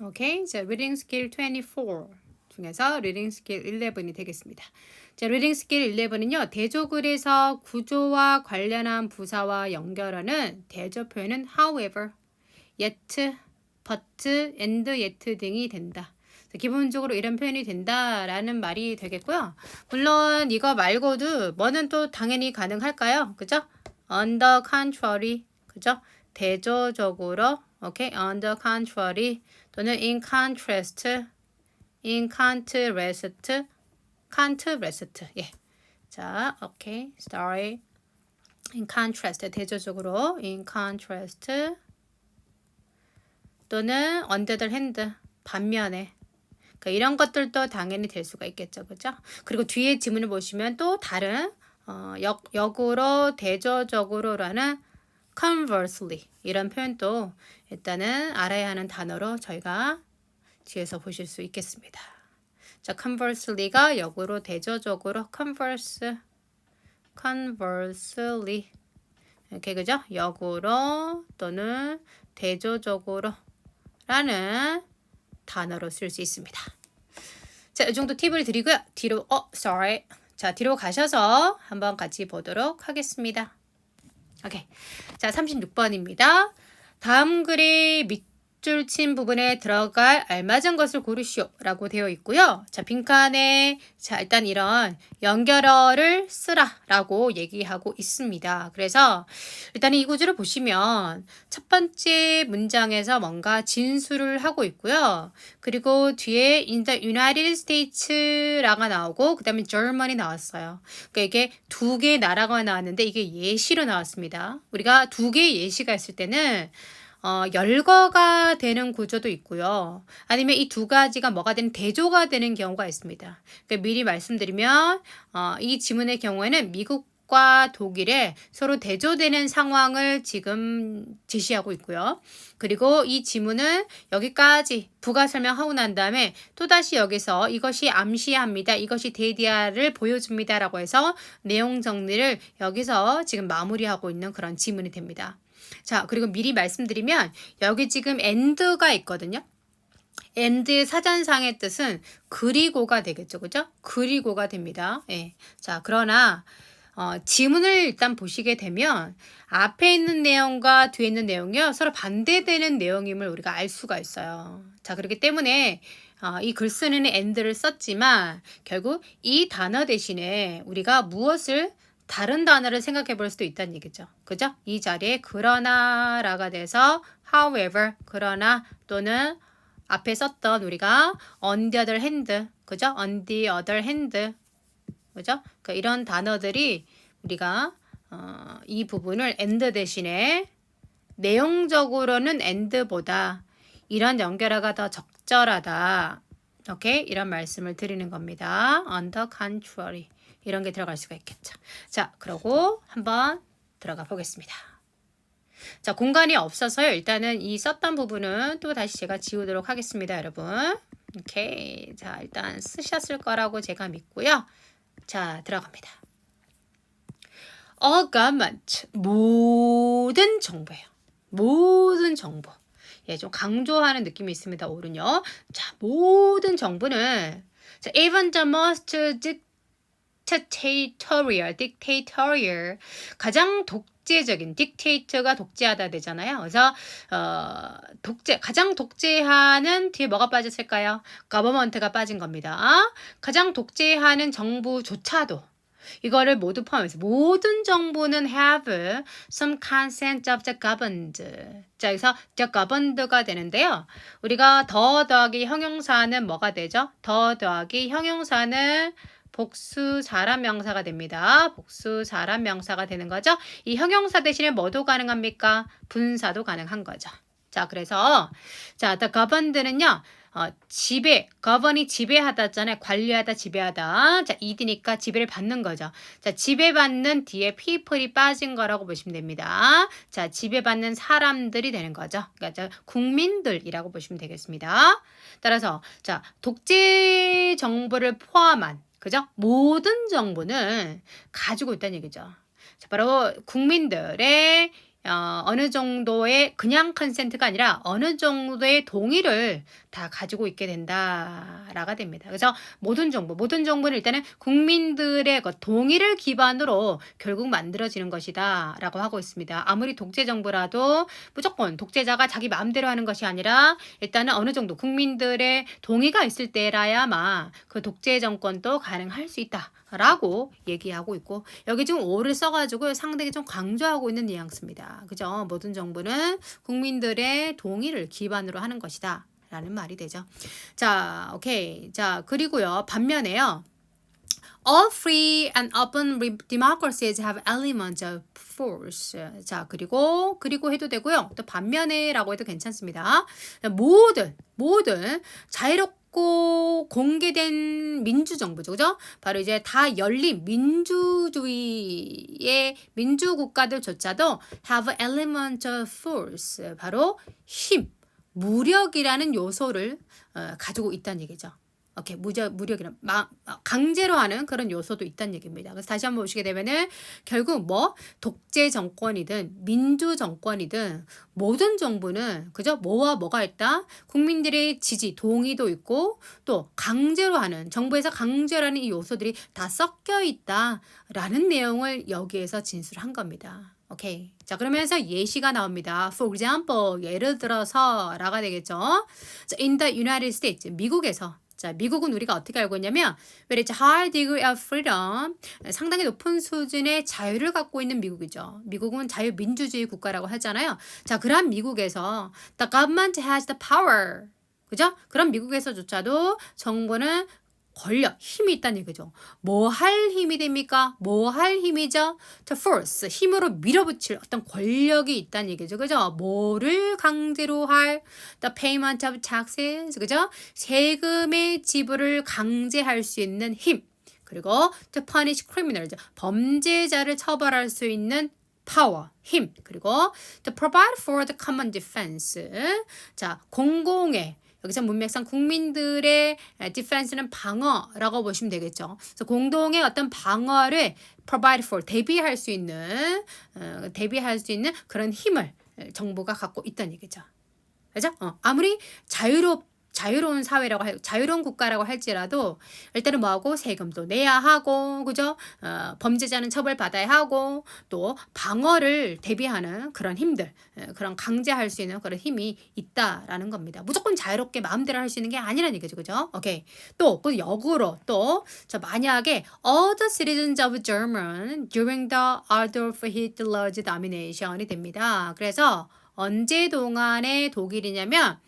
오케이. 자, reading skill 24 중에서 reading skill 11이 되겠습니다. 자, reading skill 11은요. 대조글에서 구조와 관련한 부사와 연결하는 대조 표현은 however, yet, but, and, yet 등이 된다. 기본적으로 이런 표현이 된다라는 말이 되겠고요. 물론 이거 말고도 뭐는 또 당연히 가능할까요? 그죠? On the contrary, 그죠? 대조적으로, 오케이? On the contrary 또는 in contrast, in contrast, contrast. 예. 자, 오케이. Sorry. In contrast, 대조적으로, in contrast 또는 on the other hand, 반면에. 그러니까 이런 것들도 당연히 될 수가 있겠죠. 그죠? 그리고 뒤에 지문을 보시면 또 다른 역으로 대조적으로라는 conversely 이런 표현도 일단은 알아야 하는 단어로 저희가 뒤에서 보실 수 있겠습니다. 자, conversely가 역으로 대조적으로 conversely 이렇게 그죠? 역으로 또는 대조적으로 라는 단어로 쓸 수 있습니다. 자, 이 정도 팁을 드리고요. 뒤로 가셔서 한번 같이 보도록 하겠습니다. 오케이. 자, 36번입니다. 다음 글의 밑줄 친 부분에 들어갈 알맞은 것을 고르시오 라고 되어 있고요. 자, 빈칸에 자, 일단 이런 연결어를 쓰라 라고 얘기하고 있습니다. 그래서 일단 이 구조를 보시면 첫 번째 문장에서 뭔가 진술을 하고 있고요. 그리고 뒤에 in the United States라가 나오고 그 다음에 Germany 나왔어요. 그러니까 이게 두 개의 나라가 나왔는데 이게 예시로 나왔습니다. 우리가 두 개의 예시가 있을 때는 열거가 되는 구조도 있고요. 아니면 이 두 가지가 뭐가 되는 대조가 되는 경우가 있습니다. 그러니까 미리 말씀드리면 이 지문의 경우에는 미국과 독일에 서로 대조되는 상황을 지금 제시하고 있고요. 그리고 이 지문은 여기까지 부가 설명하고 난 다음에 또다시 여기서 이것이 암시합니다. 이것이 대디아를 보여줍니다. 라고 해서 내용 정리를 여기서 지금 마무리하고 있는 그런 지문이 됩니다. 자, 그리고 미리 말씀드리면 여기 지금 and가 있거든요. and의 사전상의 뜻은 그리고가 되겠죠. 그죠? 그리고가 됩니다. 예. 자, 그러나 지문을 일단 보시게 되면 앞에 있는 내용과 뒤에 있는 내용이요. 서로 반대되는 내용임을 우리가 알 수가 있어요. 자, 그렇기 때문에 이 글 쓰는 and를 썼지만 결국 이 단어 대신에 우리가 무엇을 다른 단어를 생각해 볼 수도 있다는 얘기죠. 그죠? 이 자리에 그러나라가 돼서 however, 그러나 또는 앞에 썼던 우리가 on the other hand, 그죠? on the other hand, 그죠? 그러니까 이런 단어들이 우리가 이 부분을 and 대신에 내용적으로는 and보다 이런 연결어가 더 적절하다. 오케이? 이런 말씀을 드리는 겁니다. On the contrary. 이런 게 들어갈 수가 있겠죠. 자, 그러고 한번 들어가 보겠습니다. 자, 공간이 없어서요. 일단은 이 썼던 부분은 또 다시 제가 지우도록 하겠습니다, 여러분. 오케이. 자, 일단 쓰셨을 거라고 제가 믿고요. 자, 들어갑니다. A government. 모든 정보예요. 모든 정보. 예, 좀 강조하는 느낌이 있습니다, 오른요. 자, 모든 정보는 자, even the most dictatorial 가장 독재적인 dictator가 독재하다 되잖아요. 그래서 가장 독재하는 뒤에 뭐가 빠졌을까요? government가 빠진 겁니다. 가장 독재하는 정부조차도 이거를 모두 포함해서 모든 정부는 have some consent of the governed. 자, 여기서 the governed가 되는데요. 우리가 더 더하기 형용사는 뭐가 되죠? 더 더하기 형용사는 복수 사람 명사가 됩니다. 복수 사람 명사가 되는 거죠. 이 형용사 대신에 뭐도 가능합니까? 분사도 가능한 거죠. 자, 그래서 자, the governed는요. govern이 지배하다잖아요. 관리하다, 지배하다. 자, id니까 지배를 받는 거죠. 자, 지배받는 뒤에 people이 빠진 거라고 보시면 됩니다. 자, 지배받는 사람들이 되는 거죠. 그러니까 국민들이라고 보시면 되겠습니다. 따라서 자, 독재 정보를 포함한 그죠? 모든 정보는 가지고 있다는 얘기죠. 자, 바로 국민들의 어느 정도의 그냥 컨센트가 아니라 어느 정도의 동의를 다 가지고 있게 된다라가 됩니다. 그래서 모든 정부는 일단은 국민들의 그 동의를 기반으로 결국 만들어지는 것이다라고 하고 있습니다. 아무리 독재 정부라도 무조건 독재자가 자기 마음대로 하는 것이 아니라 일단은 어느 정도 국민들의 동의가 있을 때라야만 그 독재 정권도 가능할 수 있다라고 얘기하고 있고, 여기 지금 오를 써가지고 상당히 좀 강조하고 있는 뉘앙스입니다. 그죠? 모든 정부는 국민들의 동의를 기반으로 하는 것이다 라는 말이 되죠. 자, 오케이. 자, 그리고요, 반면에요, all free and open democracies have elements of force. 자, 그리고 해도 되고요. 또 반면에라고 해도 괜찮습니다. 모든 자유롭고 공개된 민주정부죠. 그죠? 바로 이제 다 열린 민주주의의 민주국가들조차도 have element of force. 바로 힘, 무력이라는 요소를 가지고 있다는 얘기죠. 오케이, 무력이란 강제로 하는 그런 요소도 있다는 얘기입니다. 그래서 다시 한번 보시게 되면은 결국 뭐 독재 정권이든 민주 정권이든 모든 정부는 그죠? 뭐와 뭐가 있다? 국민들의 지지, 동의도 있고 또 강제로 하는, 정부에서 강제로 하는 이 요소들이 다 섞여 있다라는 내용을 여기에서 진술한 겁니다. 오케이. 자, 그러면서 예시가 나옵니다. For example, 예를 들어서 라가 되겠죠. 자, in the United States, 미국에서. 자, 미국은 우리가 어떻게 알고 있냐면 where it's high degree of freedom, 상당히 높은 수준의 자유를 갖고 있는 미국이죠. 미국은 자유민주주의 국가라고 하잖아요. 자, 그런 미국에서 the government has the power, 그죠? 그런 미국에서조차도 정부는 권력, 힘이 있다는 얘기죠. 뭐 할 힘이 됩니까? 뭐 할 힘이죠? To force, 힘으로 밀어붙일 어떤 권력이 있다는 얘기죠. 그죠? 뭐를 강제로 할? The payment of taxes, 그죠? 세금의 지불을 강제할 수 있는 힘. 그리고 to punish criminals, 범죄자를 처벌할 수 있는 power, 힘. 그리고 to provide for the common defense. 자, 공공의, 여기서 문맥상 국민들의 디펜스는 방어라고 보시면 되겠죠. 그래서 공동의 어떤 방어를 provide for, 대비할 수 있는 그런 힘을 정부가 갖고 있다는 얘기죠. 그죠? 아무리 자유로운 사회라고 자유로운 국가라고 할지라도 일단은 뭐하고 세금도 내야 하고, 그죠? 범죄자는 처벌받아야 하고, 또 방어를 대비하는 그런 힘들, 그런 강제할 수 있는 그런 힘이 있다라는 겁니다. 무조건 자유롭게 마음대로 할 수 있는 게 아니라는 얘기죠, 그죠? 오케이. 또 그 역으로 저 만약에 all the citizens of Germany during the Adolf Hitler's domination이 됩니다. 그래서 언제 동안의 독일이냐면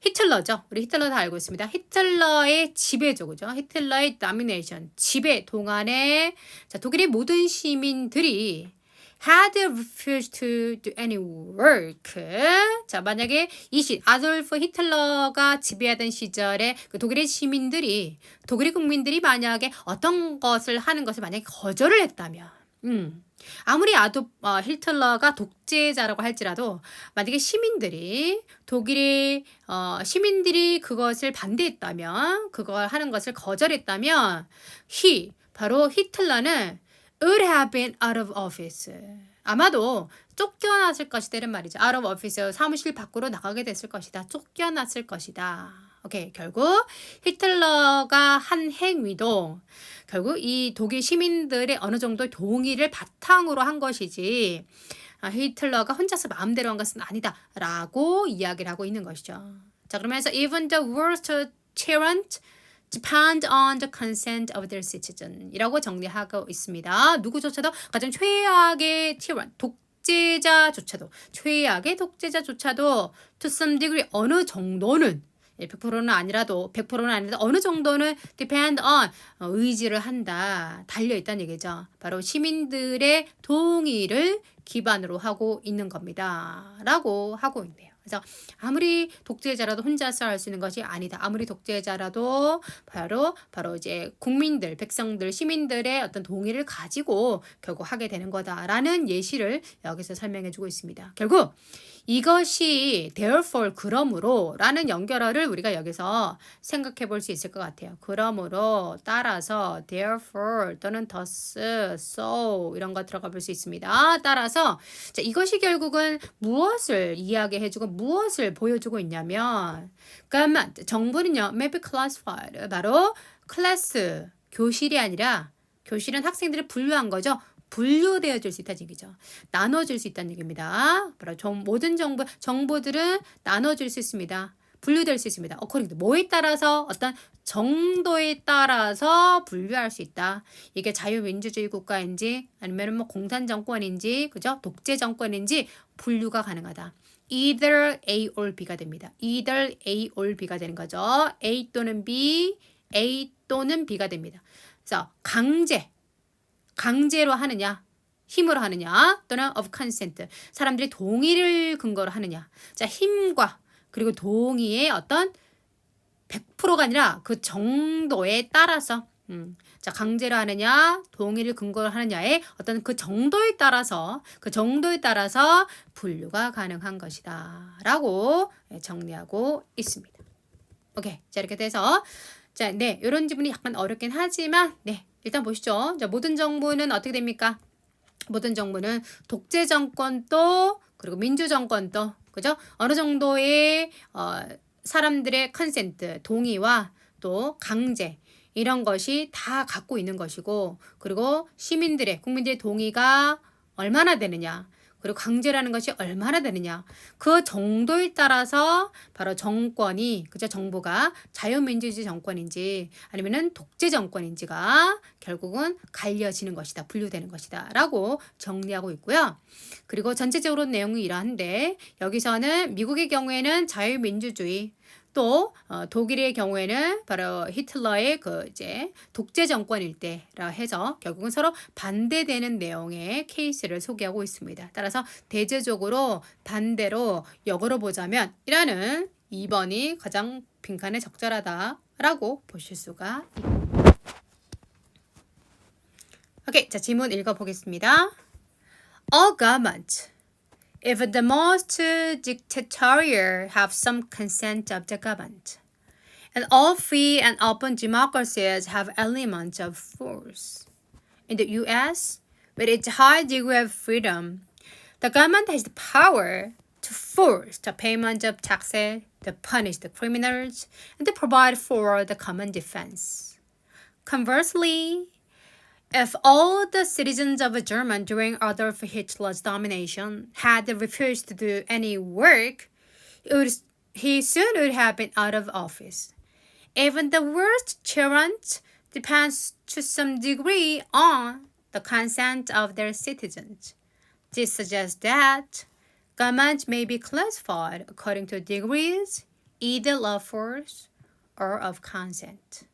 히틀러죠. 우리 히틀러 다 알고 있습니다. 히틀러의 지배죠. 그죠? 히틀러의 domination, 지배 동안에 자, 독일의 모든 시민들이 had refused to do any work. 자, 만약에 아돌프 히틀러가 지배하던 시절에 그 독일의 국민들이 만약에 어떤 것을 하는 것을 만약에 거절을 했다면, 아무리 히틀러가 독재자라고 할지라도 만약에 독일의 시민들이 그것을 반대했다면, 그걸 하는 것을 거절했다면, 바로 히틀러는 would have been out of office. 아마도 쫓겨났을 것이다 이런 말이죠. out of office, 사무실 밖으로 나가게 됐을 것이다. 쫓겨났을 것이다. 오케이. 결국 히틀러가 한 행위도 결국 이 독일 시민들의 어느 정도 동의를 바탕으로 한 것이지, 히틀러가 혼자서 마음대로 한 것은 아니다라고 이야기를 하고 있는 것이죠. 자, 그러면서 even the worst tyrant depend on the consent of their citizen 이라고 정리하고 있습니다. 누구조차도 가장 최악의 tyrant, 최악의 독재자조차도 to some degree, 어느 정도는 100%는 아니라도 어느 정도는 depend on, 의지를 한다, 달려있다는 얘기죠. 바로 시민들의 동의를 기반으로 하고 있는 겁니다 라고 하고 있네요. 그래서 아무리 독재자라도 혼자서 할 수 있는 것이 아니다. 아무리 독재자라도 바로 이제 국민들, 백성들, 시민들의 어떤 동의를 가지고 결국 하게 되는 거다라는 예시를 여기서 설명해 주고 있습니다. 결국 이것이 therefore 그러므로 라는 연결어를 우리가 여기서 생각해 볼 수 있을 것 같아요. 그러므로 따라서 therefore 또는 thus, so 이런 거 들어가 볼 수 있습니다. 따라서 자, 이것이 결국은 무엇을 이야기해 주고 무엇을 보여주고 있냐면 그러니까 정부는요. may be classified 바로 클래스 교실이 아니라 교실은 학생들을 분류한 거죠. 분류되어질 수 있다는 얘기죠. 나눠질 수 있다는 얘기입니다. 바로 모든 정보들은 나눠질 수 있습니다. 분류될 수 있습니다. according to 뭐에 따라서 어떤 정도에 따라서 분류할 수 있다. 이게 자유민주주의 국가인지 아니면 뭐 공산 정권인지 그죠? 독재 정권인지 분류가 가능하다. either A or B가 됩니다. either A or B가 되는 거죠. A 또는 B, A 또는 B가 됩니다. 그래서 강제로 하느냐, 힘으로 하느냐, 또는 of consent, 사람들이 동의를 근거로 하느냐. 자, 힘과 그리고 동의의 어떤 100%가 아니라 그 정도에 따라서 자, 강제로 하느냐, 동의를 근거로 하느냐의 어떤 그 정도에 따라서 분류가 가능한 것이다. 라고 정리하고 있습니다. 오케이. 자, 이렇게 돼서 자, 네, 이런 지문이 약간 어렵긴 하지만 네, 일단 보시죠. 자, 모든 정부는 어떻게 됩니까? 모든 정부는 독재 정권도 그리고 민주 정권도 그죠? 어느 정도의 사람들의 컨센트, 동의와 또 강제 이런 것이 다 갖고 있는 것이고 그리고 국민들의 동의가 얼마나 되느냐 그리고 강제라는 것이 얼마나 되느냐 그 정도에 따라서 바로 정부가 자유민주주의 정권인지 아니면은 독재 정권인지가 결국은 갈려지는 것이다. 분류되는 것이다. 라고 정리하고 있고요. 그리고 전체적으로 내용이 이러한데 여기서는 미국의 경우에는 자유민주주의 또 독일의 경우에는 바로 히틀러의 이제 독재 정권일 때라 해서 결국은 서로 반대되는 내용의 케이스를 소개하고 있습니다. 따라서 대체적으로 반대로 역으로 보자면 이라는 2번이 가장 빈칸에 적절하다라고 보실 수가 있습니다. 오케이, 자 지문 읽어보겠습니다. All government if the most dictatorial have some consent of the government, and all free and open democracies have elements of force. In the U.S., with its high degree of freedom, the government has the power to force the payment of taxes, to punish the criminals, and to provide for the common defense. Conversely, if all the citizens of Germany during Adolf Hitler's domination had refused to do any work, he soon would have been out of office. Even the worst tyrant depends to some degree on the consent of their citizens. This suggests that government may be classified according to degrees, either of force or of consent.